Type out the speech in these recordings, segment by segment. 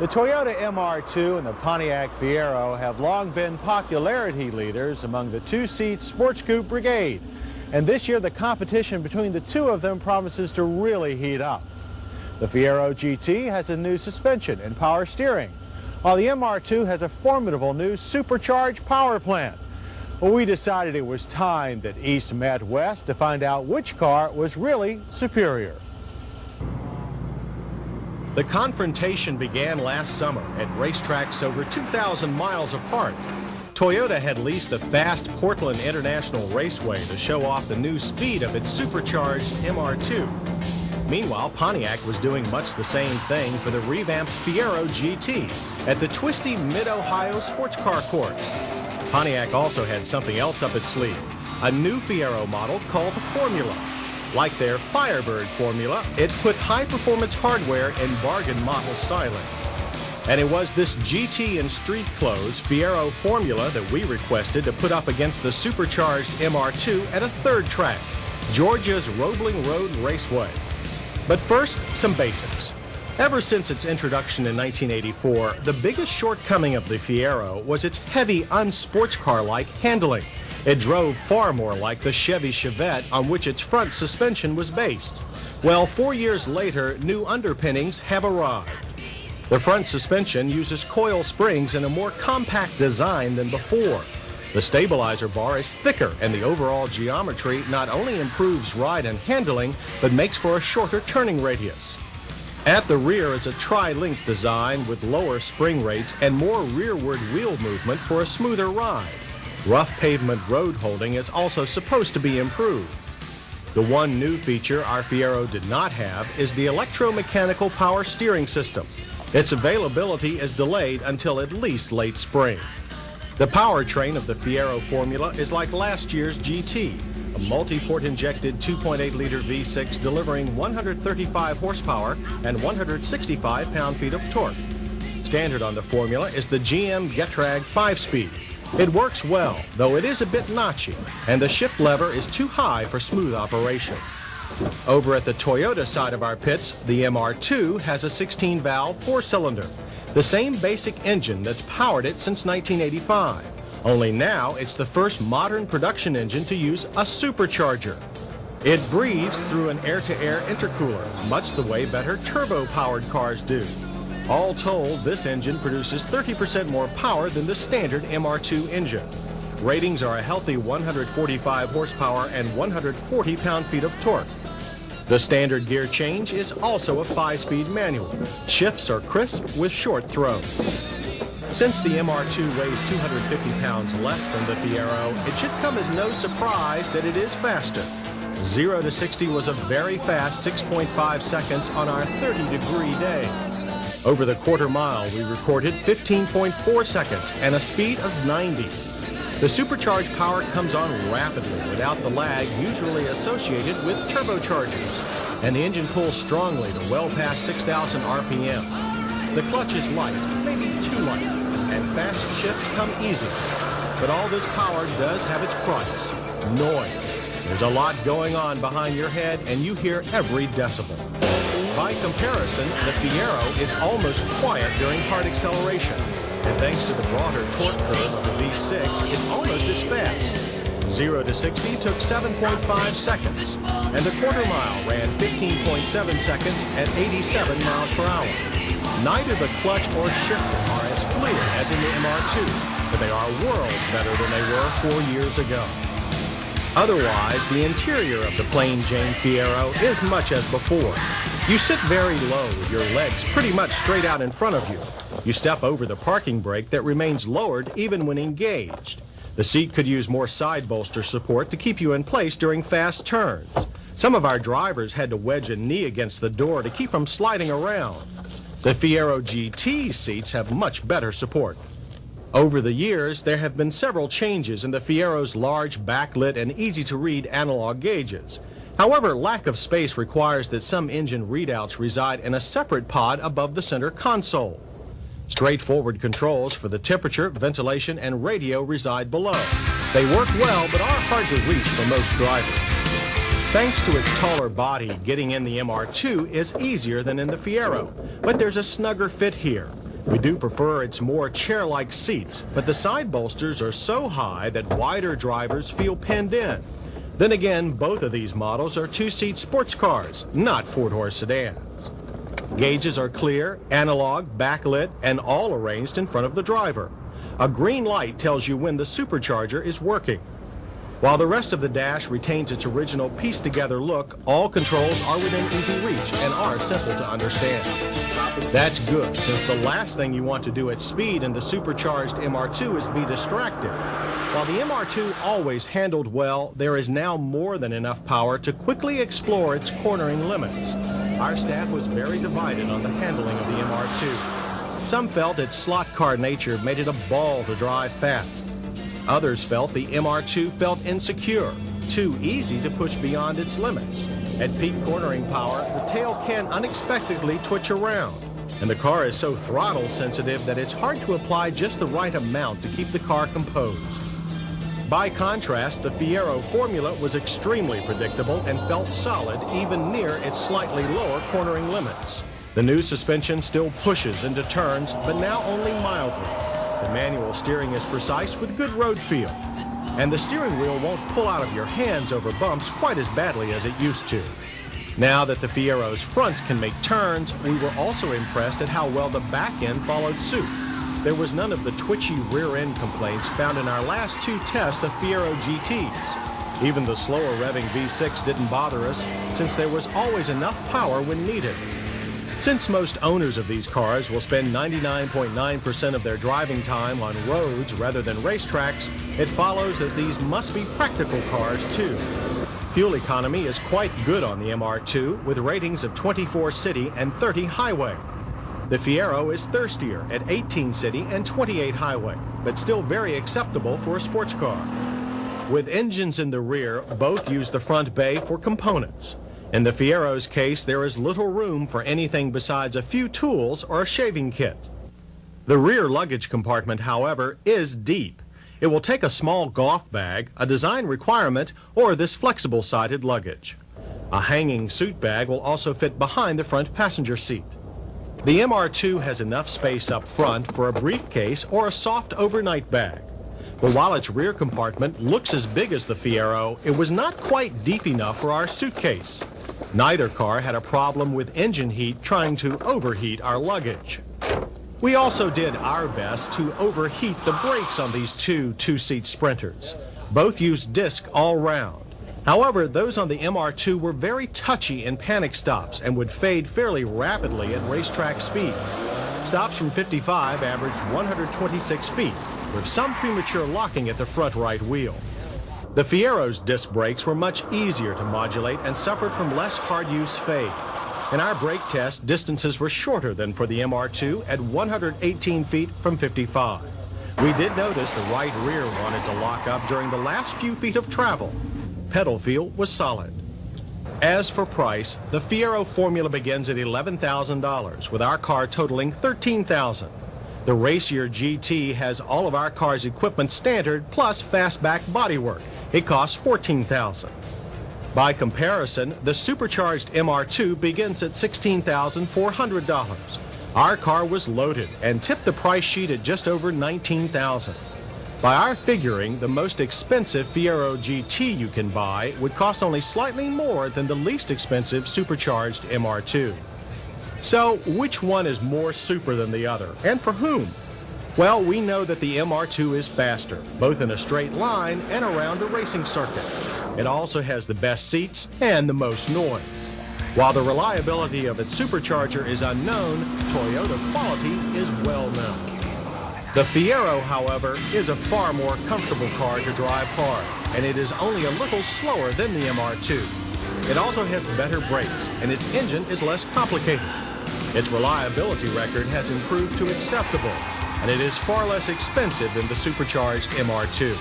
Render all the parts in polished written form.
The Toyota MR2 and the Pontiac Fiero have long been popularity leaders among the two-seat sports coupe brigade. And this year, the competition between the two of them promises to really heat up. The Fiero GT has a new suspension and power steering, while the MR2 has a formidable new supercharged power plant. Well, we decided it was time that East met West to find out which car was really superior. The confrontation began last summer at racetracks over 2,000 miles apart. Toyota had leased the fast Portland International Raceway to show off the new speed of its supercharged MR2. Meanwhile, Pontiac was doing much the same thing for the revamped Fiero GT at the twisty Mid-Ohio sports car course. Pontiac also had something else up its sleeve, a new Fiero model called the Formula. Like their Firebird formula, it put high-performance hardware in bargain model styling. And it was this GT in street clothes Fiero formula that we requested to put up against the supercharged MR2 at a third track, Georgia's Roebling Road Raceway. But first, some basics. Ever since its introduction in 1984, the biggest shortcoming of the Fiero was its heavy, unsports car-like handling. It drove far more like the Chevy Chevette on which its front suspension was based. Well, 4 years later, new underpinnings have arrived. The front suspension uses coil springs in a more compact design than before. The stabilizer bar is thicker, and the overall geometry not only improves ride and handling, but makes for a shorter turning radius. At the rear is a tri-link design with lower spring rates and more rearward wheel movement for a smoother ride. Rough pavement road holding is also supposed to be improved. The one new feature our Fiero did not have is the electromechanical power steering system. Its availability is delayed until at least late spring. The powertrain of the Fiero formula is like last year's GT, a multi-port injected 2.8-liter V6 delivering 135 horsepower and 165 pound-feet of torque. Standard on the formula is the GM Getrag 5-speed. It works well, though it is a bit notchy, and the shift lever is too high for smooth operation. Over at the Toyota side of our pits, the MR2 has a 16-valve four-cylinder, the same basic engine that's powered it since 1985. Only now it's the first modern production engine to use a supercharger. It breathes through an air-to-air intercooler, much the way better turbo-powered cars do. All told, this engine produces 30% more power than the standard MR2 engine. Ratings are a healthy 145 horsepower and 140 pound-feet of torque. The standard gear change is also a 5-speed manual. Shifts are crisp with short throws. Since the MR2 weighs 250 pounds less than the Fiero, it should come as no surprise that it is faster. 0 to 60 was a very fast 6.5 seconds on our 30-degree day. Over the quarter mile, we recorded 15.4 seconds and a speed of 90. The supercharged power comes on rapidly without the lag usually associated with turbochargers, and the engine pulls strongly to well past 6,000 RPM. The clutch is light, maybe too light, and fast shifts come easy. But all this power does have its price: noise. There's a lot going on behind your head, and you hear every decibel. By comparison, the Fiero is almost quiet during hard acceleration, and thanks to the broader torque curve of the V6, it's almost as fast. 0 to 60 took 7.5 seconds, and the quarter mile ran 15.7 seconds at 87 miles per hour. Neither the clutch or shifter are as fluid as in the MR2, but they are worlds better than they were 4 years ago. Otherwise, the interior of the plain Jane Fiero is much as before. You sit very low with your legs pretty much straight out in front of you. You step over the parking brake that remains lowered even when engaged. The seat could use more side bolster support to keep you in place during fast turns. Some of our drivers had to wedge a knee against the door to keep from sliding around. The Fiero GT seats have much better support. Over the years, there have been several changes in the Fiero's large, backlit, and easy-to-read analog gauges. However, lack of space requires that some engine readouts reside in a separate pod above the center console. Straightforward controls for the temperature, ventilation, and radio reside below. They work well, but are hard to reach for most drivers. Thanks to its taller body, getting in the MR2 is easier than in the Fiero, but there's a snugger fit here. We do prefer its more chair-like seats, but the side bolsters are so high that wider drivers feel pinned in. Then again, both of these models are two-seat sports cars, not four-horse sedans. Gauges are clear, analog, backlit, and all arranged in front of the driver. A green light tells you when the supercharger is working. While the rest of the dash retains its original pieced-together look, all controls are within easy reach and are simple to understand. That's good, since the last thing you want to do at speed in the supercharged MR2 is be distracted. While the MR2 always handled well, there is now more than enough power to quickly explore its cornering limits. Our staff was very divided on the handling of the MR2. Some felt its slot car nature made it a ball to drive fast. Others felt the MR2 felt insecure, too easy to push beyond its limits. At peak cornering power, the tail can unexpectedly twitch around, and the car is so throttle sensitive that it's hard to apply just the right amount to keep the car composed. By contrast, the Fiero formula was extremely predictable and felt solid even near its slightly lower cornering limits. The new suspension still pushes into turns, but now only mildly. The manual steering is precise with good road feel, and the steering wheel won't pull out of your hands over bumps quite as badly as it used to. Now that the Fiero's front can make turns, we were also impressed at how well the back end followed suit. There was none of the twitchy rear end complaints found in our last two tests of Fiero GTs. Even the slower revving V6 didn't bother us, since there was always enough power when needed. Since most owners of these cars will spend 99.9% of their driving time on roads rather than racetracks, it follows that these must be practical cars too. Fuel economy is quite good on the MR2, with ratings of 24 city and 30 highway. The Fiero is thirstier at 18 city and 28 highway, but still very acceptable for a sports car. With engines in the rear, both use the front bay for components. In the Fiero's case, there is little room for anything besides a few tools or a shaving kit. The rear luggage compartment, however, is deep. It will take a small golf bag, a design requirement, or this flexible-sided luggage. A hanging suit bag will also fit behind the front passenger seat. The MR2 has enough space up front for a briefcase or a soft overnight bag. But while its rear compartment looks as big as the Fiero, it was not quite deep enough for our suitcase. Neither car had a problem with engine heat trying to overheat our luggage. We also did our best to overheat the brakes on these two-seat Sprinters. Both used disc all round. However, those on the MR2 were very touchy in panic stops and would fade fairly rapidly at racetrack speeds. Stops from 55 averaged 126 feet, with some premature locking at the front right wheel. The Fiero's disc brakes were much easier to modulate and suffered from less hard-use fade. In our brake test, distances were shorter than for the MR2 at 118 feet from 55. We did notice the right rear wanted to lock up during the last few feet of travel. Pedal feel was solid. As for price, the Fiero formula begins at $11,000, with our car totaling $13,000. The Racier GT has all of our car's equipment standard plus fastback bodywork. It costs $14,000. By comparison, the supercharged MR2 begins at $16,400. Our car was loaded and tipped the price sheet at just over $19,000. By our figuring, the most expensive Fiero GT you can buy would cost only slightly more than the least expensive supercharged MR2. So, which one is more super than the other, and for whom? Well, we know that the MR2 is faster, both in a straight line and around a racing circuit. It also has the best seats and the most noise. While the reliability of its supercharger is unknown, Toyota quality is well known. The Fiero, however, is a far more comfortable car to drive hard, and it is only a little slower than the MR2. It also has better brakes, and its engine is less complicated. Its reliability record has improved to acceptable, and it is far less expensive than the supercharged MR2.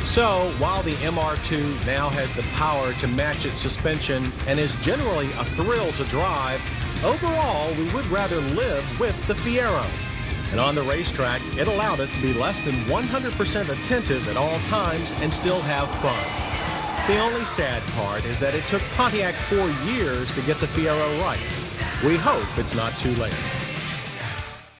So, while the MR2 now has the power to match its suspension and is generally a thrill to drive, overall we would rather live with the Fiero. And on the racetrack, it allowed us to be less than 100% attentive at all times and still have fun. The only sad part is that it took Pontiac 4 years to get the Fiero right. We hope it's not too late.